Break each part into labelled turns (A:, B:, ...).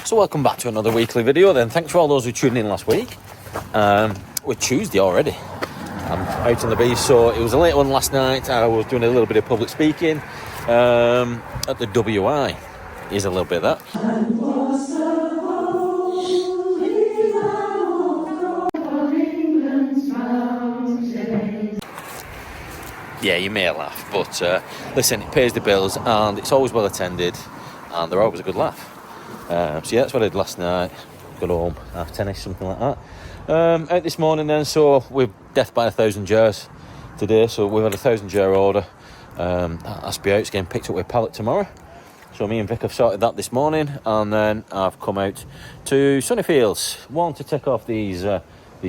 A: So welcome back to another weekly video then. Thanks for all those who tuned in last week. We're Tuesday already. I'm out on the beach, so it was a late one last night. I was doing a little bit of public speaking at the WI. Here's a little bit of that. Yeah, you may laugh, but listen, it pays the bills and it's always well attended and they're always a good laugh. So yeah, that's what I did last night. Got home 10ish, something like that. Out this morning then, so we're death by 1,000 jars today, so we've had a 1,000 jar order. That has to be out, it's getting picked up with a pallet tomorrow. So me and Vic have sorted that this morning, and then I've come out to Sunnyfields. One, to take off these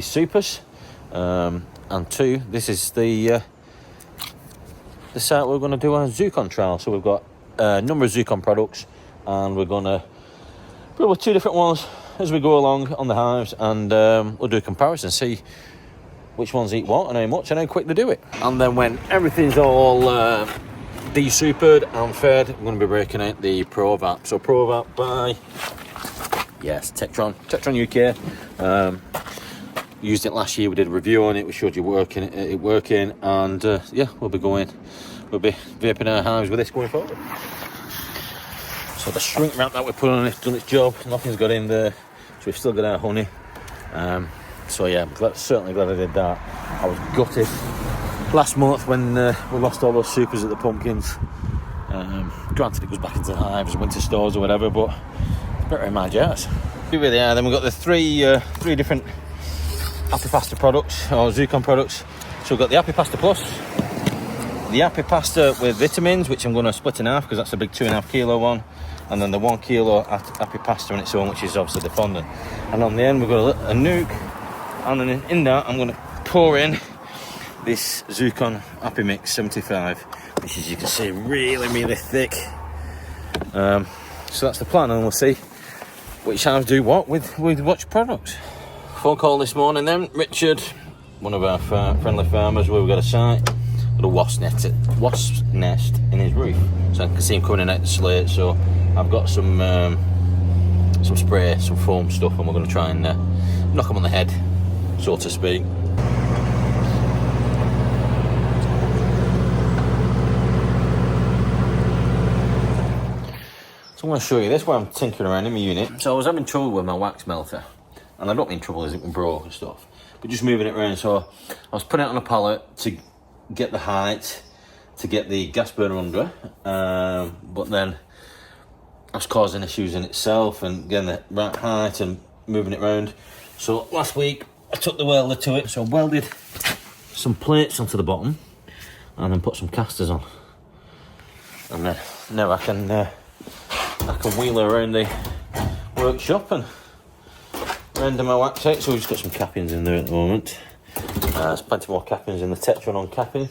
A: supers, and two, this is the site we're going to do our zircon trial. So we've got a number of zircon products, and we're going to probably 2 different ones as we go along on the hives, and we'll do a comparison, see which ones eat what and how much and how quick they do it. And then when everything's all de-supered and fed, I'm going to be breaking out the ProVap. So ProVap by, yes, Tektron UK. Used it last year, we did a review on it, we showed you it working, and yeah, we'll be vaping our hives with this going forward. So the shrink wrap that we put on it's done its job, nothing's got in there, so we've still got our honey. So yeah, I'm certainly glad I did that. I was gutted last month when we lost all those supers at the pumpkins. Granted it goes back into hives, winter stores or whatever, but it's better in my jars. Here we are, then we've got the three different Happy Pasta products, or zircon products. So we've got the Happy Pasta Plus, the Happy Pasta with vitamins, which I'm going to split in half because that's a big 2.5 kilo one, and then the 1 kilo Happy Pasta on its own, which is obviously the fondant. And on the end we've got a nuke, and then in that I'm going to pour in this zircon Happy Mix 75, which, as you can see, really thick. So that's the plan, and we'll see which hives do what with which products. Phone call this morning then, Richard, one of our friendly farmers, where we've got a site, got a wasp nest in his roof, so I can see him coming in out the slate. So I've got some spray, some foam stuff, and we're going to try and knock him on the head, so to speak. So I'm going to show you this where I'm tinkering around in my unit. So I was having trouble with my wax melter, and I don't mean trouble as it broke and stuff, but just moving it around. So I was putting it on a pallet to get the height, to get the gas burner under, but then I was causing issues in itself and getting the right height and moving it around. So last week I took the welder to it, so I welded some plates onto the bottom and then put some casters on, and then now I can wheel around the workshop and render my wax out. So we've just got some cappings in there at the moment. There's plenty more cappings in the Tektron on capping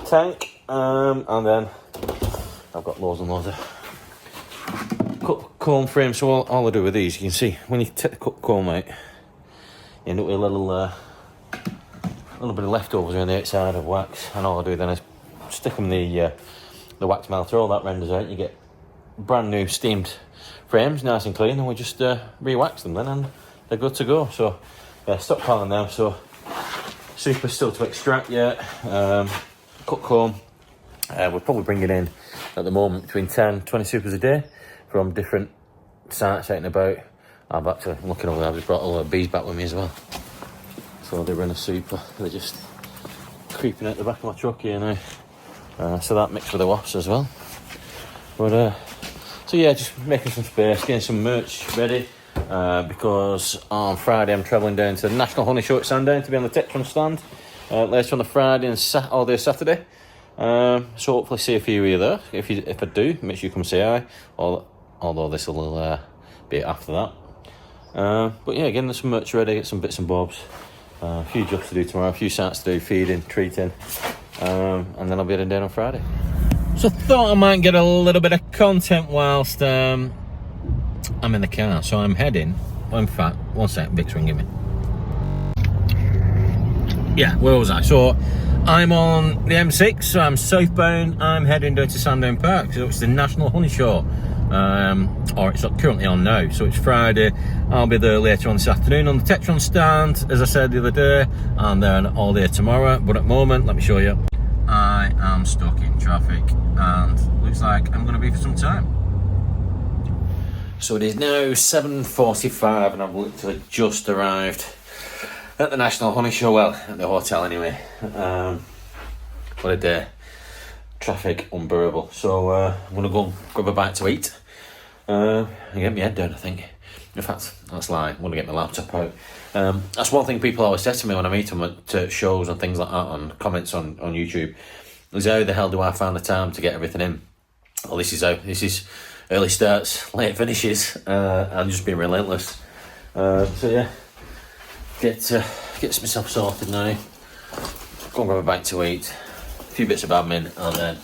A: tank, and then I've got loads and loads of cut comb frames. So all I do with these, you can see when you take the cut comb out, you end up with a little bit of leftovers around the outside of wax, and all I do then is stick them in the wax melter. All that renders out, you get brand new steamed frames, nice and clean, and we just re-wax them then, and they're good to go. So yeah, stockpiling them. So super still to extract yet. Cut comb, we're probably bringing in at the moment between 10-20 supers a day from different sites out and about. I'm actually looking over there, I've just brought all the bees back with me as well. So they run a super, they're just creeping out the back of my truck here now. So that mixed with the wasps as well. But so yeah, just making some space, getting some merch ready, because on Friday I'm travelling down to the National Honey Show at Sandown to be on the Tektron stand later on the Friday and all day Saturday. So hopefully see a few of you there. If I do, make sure you come say hi. Although this will be after that. But yeah, getting some merch ready, get some bits and bobs. A few jobs to do tomorrow, a few sites to do, feeding, treating, and then I'll be heading down on Friday. So I thought I might get a little bit of content whilst I'm in the car. So I'm heading, in fact, one sec, Vic's ringing me. Yeah, where was I? So I'm on the M6, so I'm southbound. I'm heading down to Sandown Park, so it's the National Honey Show or it's currently on now, so it's Friday. I'll be there later on this afternoon on the Tetron stand, as I said the other day, and then all day tomorrow. But at the moment, let me show you, I am stuck in traffic, and looks like I'm going to be for some time. So it is now 7:45, and I've literally just arrived at the National Honey Show, well, at the hotel anyway. What a day. Traffic unbearable. So I'm going to go grab a bite to eat and get my head down, I think. In fact, that's lying. I'm going to get my laptop out. That's one thing people always say to me when I meet them at shows and things like that, on comments on YouTube, is how the hell do I find the time to get everything in? Well, this is early starts, late finishes, and just being relentless. So yeah, get myself sorted now. Go and grab a bite to eat, a few bits of admin, and then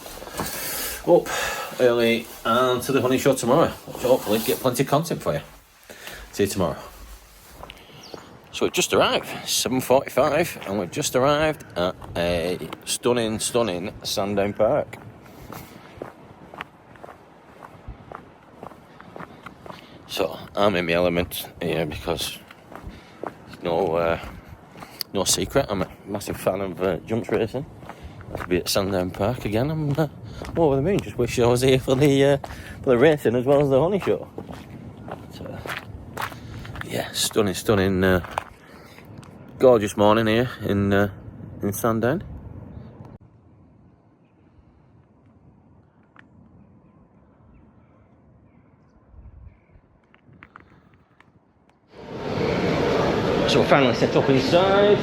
A: up early and to the honey show tomorrow, which hopefully get plenty of content for you. See you tomorrow. So we just arrived, 7:45, and we've just arrived at a stunning Sandown Park. So I'm in my element here because no secret, I'm a massive fan of jumps racing. To be at Sandown Park again, I'm over the moon. Just wish I was here for the racing as well as the honey show. So, yeah, stunning, gorgeous morning here in Sandown. So we're finally set up inside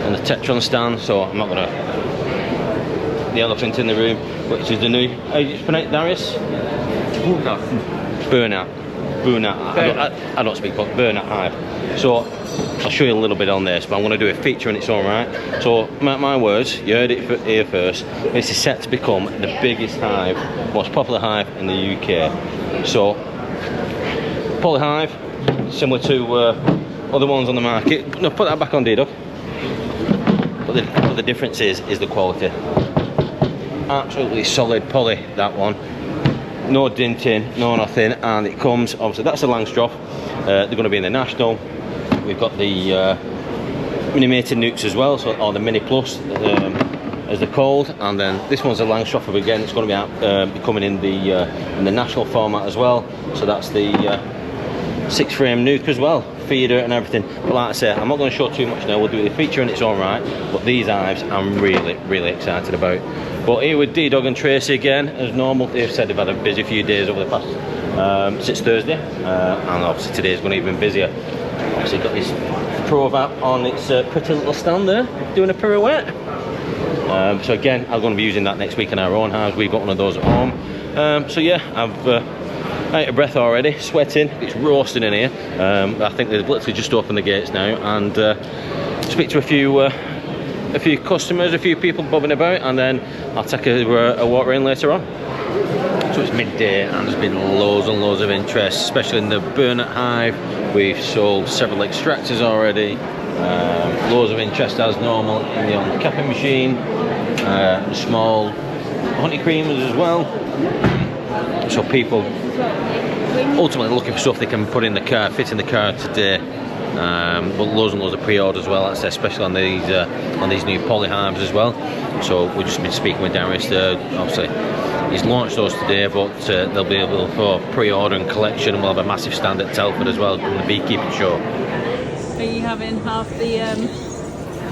A: on the Tetron stand, so I'm not going to the elephant in the room, which is the new, how do you pronounce Darius? Burnout. I don't speak, but Burnout Hive. So I'll show you a little bit on this, but I'm going to do a feature in its own right. So mark my words, you heard it here first, this is set to become the biggest hive, most popular hive in the UK. So poly hive, similar to other ones on the market. No, put that back on, D-Dog. But the difference is the quality. Absolutely solid poly, that one. No dinting, no nothing, and it comes, obviously that's a Langstroth. They're going to be in the National. We've got the mini-mated nukes as well, so, or the Mini Plus, as they're called, and then this one's a Langstroth again. It's going to be out, coming in the National format as well. So that's the 6-frame nuke as well, feeder and everything. But like I say, I'm not going to show too much now. We'll do the feature in its own right, but these hives I'm really excited about. But here with D-Dog and Tracy again, as normal. They've said they've had a busy few days over the past since Thursday, and obviously today's going to be even busier. Obviously got this througout on its pretty little stand there, doing a pirouette. So again, I'm going to be using that next week in our own hives. We've got one of those at home. So yeah, I've out of breath already, sweating, it's roasting in here. I think they've literally just opened the gates now, and speak to a few customers, a few people bobbing about, and then I'll take a walk around later on. So it's midday and there's been loads and loads of interest, especially in the Burnout hive. We've sold several extractors already. Loads of interest as normal in the capping machine, small honey creamers as well. So people ultimately looking for stuff they can put in the car, fit in the car today. But loads and loads of pre-orders as well, that's especially on these new poly hives as well. So we've just been speaking with Darius there. Obviously he's launched those today, but they'll be able for pre-order and collection, and we'll have a massive stand at Telford as well from the Beekeeping show.
B: Are you having half the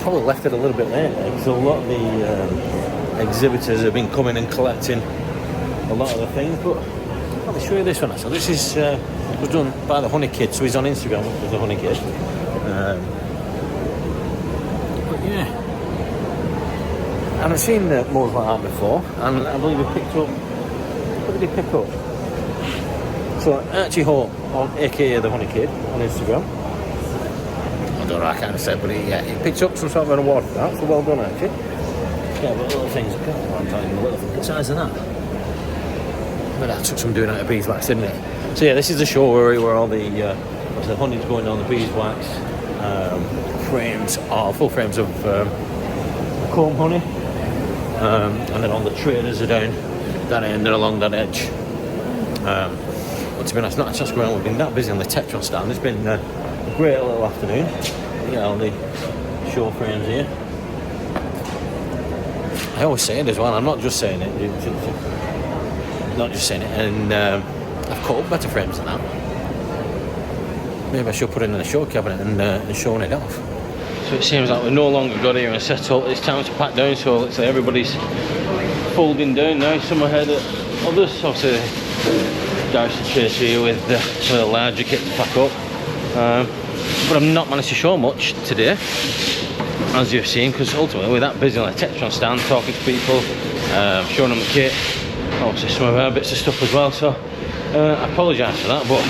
A: Probably left it a little bit late because a lot of the exhibitors have been coming and collecting a lot of the things. But I'll show you this one. So this is was done by the Honey Kid, so he's on Instagram as the Honey Kid. But yeah, I haven't seen moles like that before, and I believe he picked up. What did he pick up? So Archie Hope, aka the Honey Kid, on Instagram. I don't know, I can't say, but he picked up some sort of an award for that. So well done, Archie. Yeah, but little things. I'm telling you, little things. What size is that? But that took some doing out of beeswax, didn't it? So yeah, this is the show where all the honey's going on the beeswax frames, full frames of comb honey, and then all the trailers are down that end and along that edge. But to be honest, not a chance to go around. We've been that busy on the Tetron stand. It's been a great little afternoon. Yeah, all the show frames here. I always say it as well. I'm not just saying it. Not just saying it. And I've caught up better frames than that. Maybe I should put it in a show cabinet and showing it off. So it seems like we've no longer got here and set up. It's time to pack down. So let's say everybody's folding down now. Some ahead of others. Obviously, Darius and Tracy here with some of the larger kit to pack up. But I've not managed to show much today, as you've seen, because ultimately we're that busy on the Tetron stand, talking to people, showing them the kit, obviously some of our bits of stuff as well. So I apologise for that, but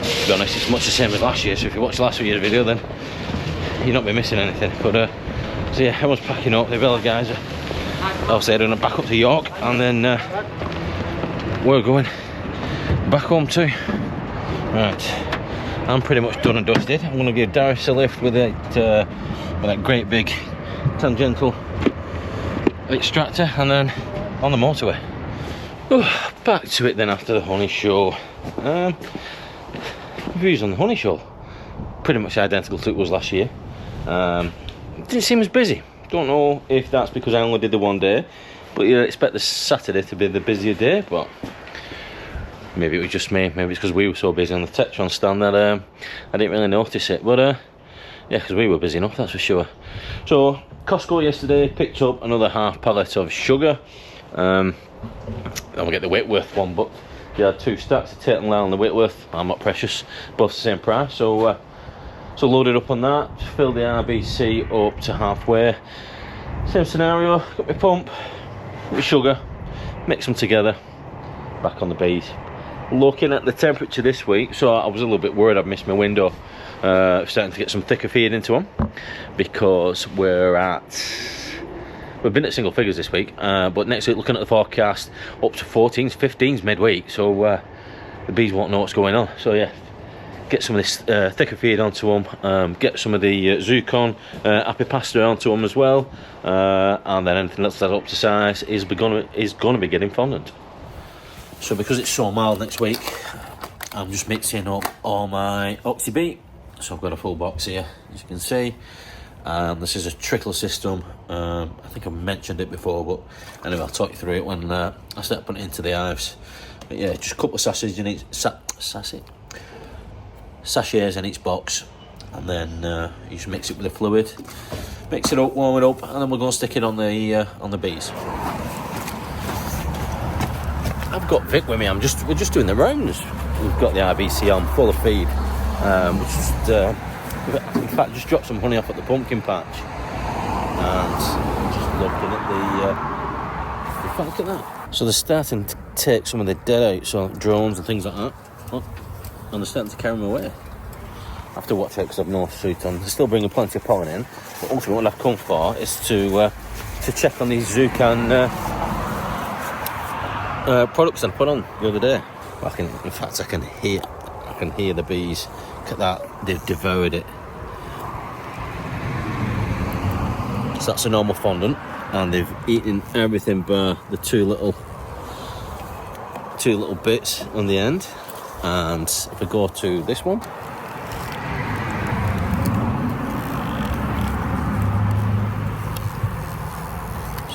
A: to be honest, it's much the same as last year. So if you watch last year's video, then you'll not be missing anything. But so yeah, everyone's packing up. The Villa guys are obviously heading back up to York, and then we're going back home too. Right, I'm pretty much done and dusted. I'm going to give Darius a lift with that great big tangential extractor, and then on the motorway. Back to it then after the honey show. Views on the honey show, pretty much identical to it was last year. It didn't seem as busy. Don't know if that's because I only did the one day, but you expect the Saturday to be the busier day, but maybe it was just me. Maybe it's because we were so busy on the Tetron stand that I didn't really notice it. But yeah, because we were busy enough, that's for sure. So Costco yesterday picked up another half pallet of sugar. I'm gonna get the Whitworth one, but they had 2 stacks of Tate and Lyle and the Whitworth. I'm not precious, both the same price. So loaded up on that, filled the RBC up to halfway. Same scenario, got my pump, with sugar, mix them together, back on the bees. Looking at the temperature this week, so I was a little bit worried I'd missed my window. Starting to get some thicker feed into them, because we've been at single figures this week, but next week, looking at the forecast, up to 14s, 15s midweek, so the bees won't know what's going on. So yeah, get some of this thicker feed onto them, get some of the Zircon Apipasta onto them as well, and then anything else that's up to size is going to be getting fondant. So because it's so mild next week, I'm just mixing up all my OxyBeat. So I've got a full box here, as you can see. This is a trickle system. I think I mentioned it before, but anyway, I'll talk you through it when I start putting it into the hives. But yeah, just a couple of sachets in each sachets in each box, and then you just mix it with the fluid, mix it up, warm it up, and then we're going to stick it on the bees. I've got Vic with me. We're just doing the rounds. We've got the RBC on full of feed, in fact, just dropped some honey off at the pumpkin patch, and just looking at look at that. So they're starting to take some of the dead out, so drones and things like that. Oh, and they're starting to carry them away. I have to watch out because I've no suit on. They're still bringing plenty of pollen in, but ultimately what I've come for is to check on these Zircon products I put on the other day. I can hear the bees. Look at that, they've devoured it. So that's a normal fondant, and they've eaten everything but the two little bits on the end. And if I go to this one, so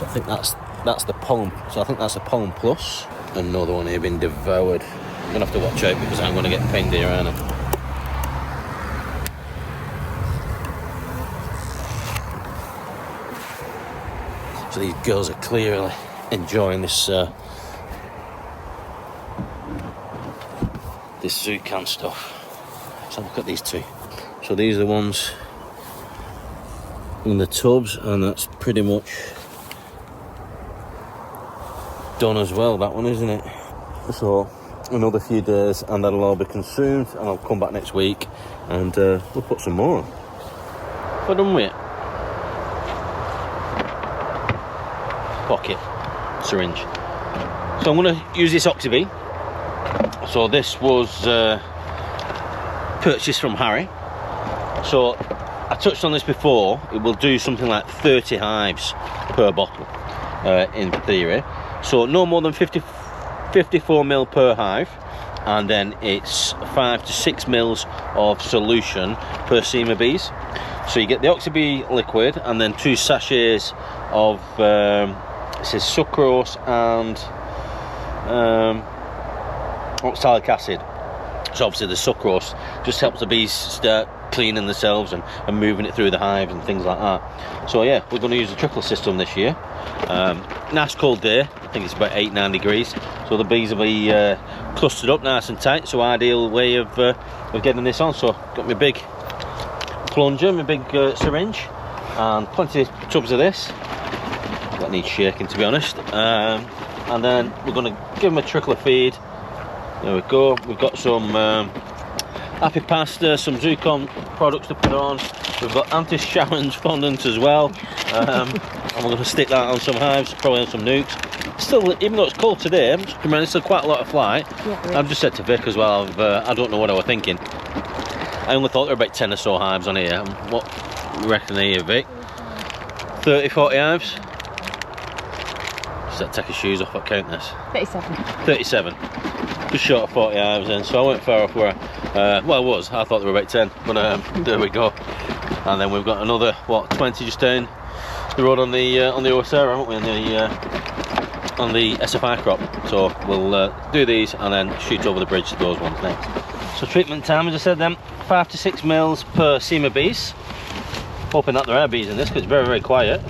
A: I think that's the pollen. So I think that's a pollen plus. Another one here being devoured. I'm gonna have to watch out because I'm gonna get pinged here, aren't I? So these girls are clearly enjoying this this Zircon stuff. So look at these two. So these are the ones in the tubs, and that's pretty much done as well, that one, isn't it? So another few days and that'll all be consumed, and I'll come back next week and we'll put some more on. What done with it? Pocket syringe. So I'm going to use this OxyBeat. So this was purchased from Harry. So I touched on this before. It will do something like 30 hives per bottle in theory. So no more than 54 ml per hive. and then it's 5 to 6 mils of solution per seam of bees. So you get the Oxybee liquid and then 2 sachets of it says sucrose and oxalic acid. So obviously the sucrose just helps the bees start cleaning themselves and moving it through the hive and things like that. So yeah, we're going to use the trickle system this year. Nice cold day, I think it's about 8-9 degrees, so the bees will be clustered up nice and tight. So ideal way of getting this on. So got my big plunger, my big syringe, and plenty of tubs of this. That needs shaking, to be honest. And then we're going to give them a trickle of feed. There we go. We've got some happy pasta, some Zircon products to put on. We've got anti-Sharon's fondant as well, and we're going to stick that on some hives, probably on some nukes. Still, even though it's cold today, there's still quite a lot of flight. Yeah, I've just said to Vic as well, I don't know what I was thinking. I only thought there were about 10 or so hives on here. What do you reckon here, Vic? 30, 40 hives? Does that take his shoes off? What count this?
B: 37.
A: 37. Just short of 40 hives then, so I went far off where well, I was. I thought there were about 10, but there we go. And then we've got another, what, 20 just down the road on the OSR, haven't we, on the SFI crop. So we'll do these and then shoot over the bridge to those ones next. So treatment time, as I said then, 5 to 6 mils per seam of bees. Hoping that there are bees in this because it's very, very quiet.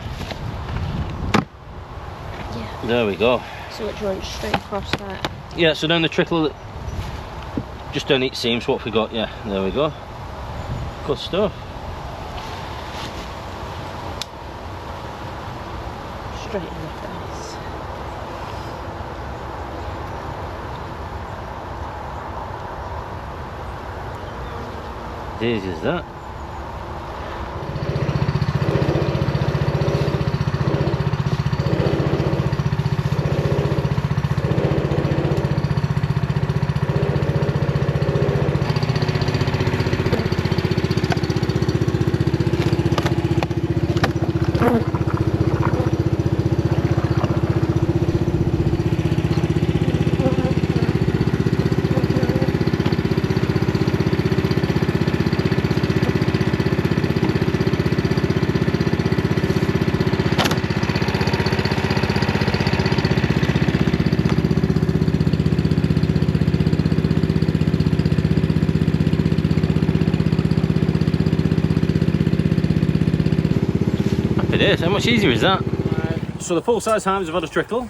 A: Yeah. There we go.
B: So it runs straight across that.
A: Yeah, so down the trickle, just down each seam, so what have we got? Yeah, there we go. Good stuff.
B: Straight in the face.
A: Easy as that. How much easier is that? So the full-size hives have had a trickle,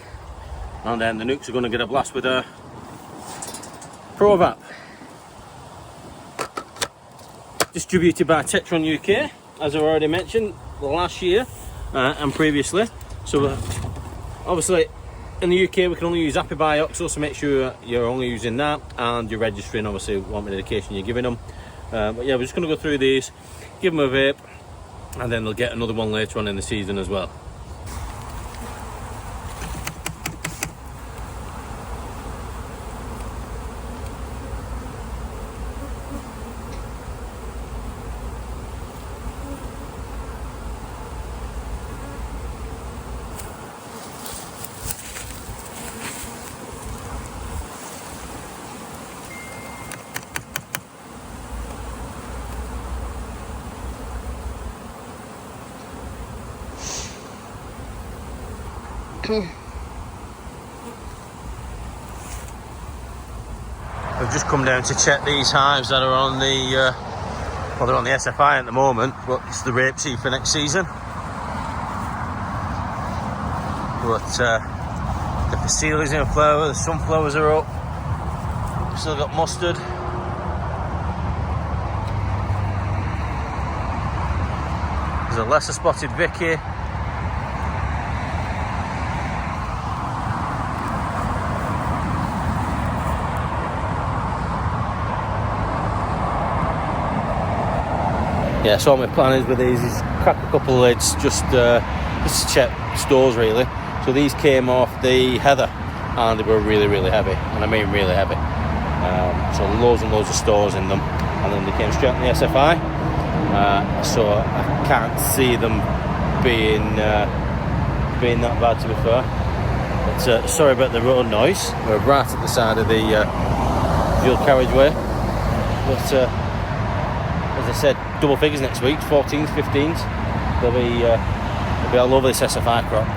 A: and then the nukes are going to get a blast with a Pro Vap. Distributed by Tetron UK, as I've already mentioned, last year and previously. So obviously in the UK we can only use Apibioxo, so make sure you're only using that and you're registering obviously what medication you're giving them. But yeah, we're just going to go through these, give them a vape, and then they'll get another one later on in the season as well. We've just come down to check these hives that are on the well, they're on the SFI at the moment, but it's the rapeseed for next season. But the Facilia's in flower, the sunflowers are up. We've still got mustard. There's a lesser spotted Vicky. Yeah, so my plan is with these is crack a couple of lids just to check stores really. So these came off the heather and they were really, really heavy, and I mean really heavy. So loads and loads of stores in them, and then they came straight on the SFI. So I can't see them being that bad, to be fair. But sorry about the road noise. We're right at the side of the dual carriageway. But as I said, double figures next week, 14s, 15s. They'll be all over this SFI crop.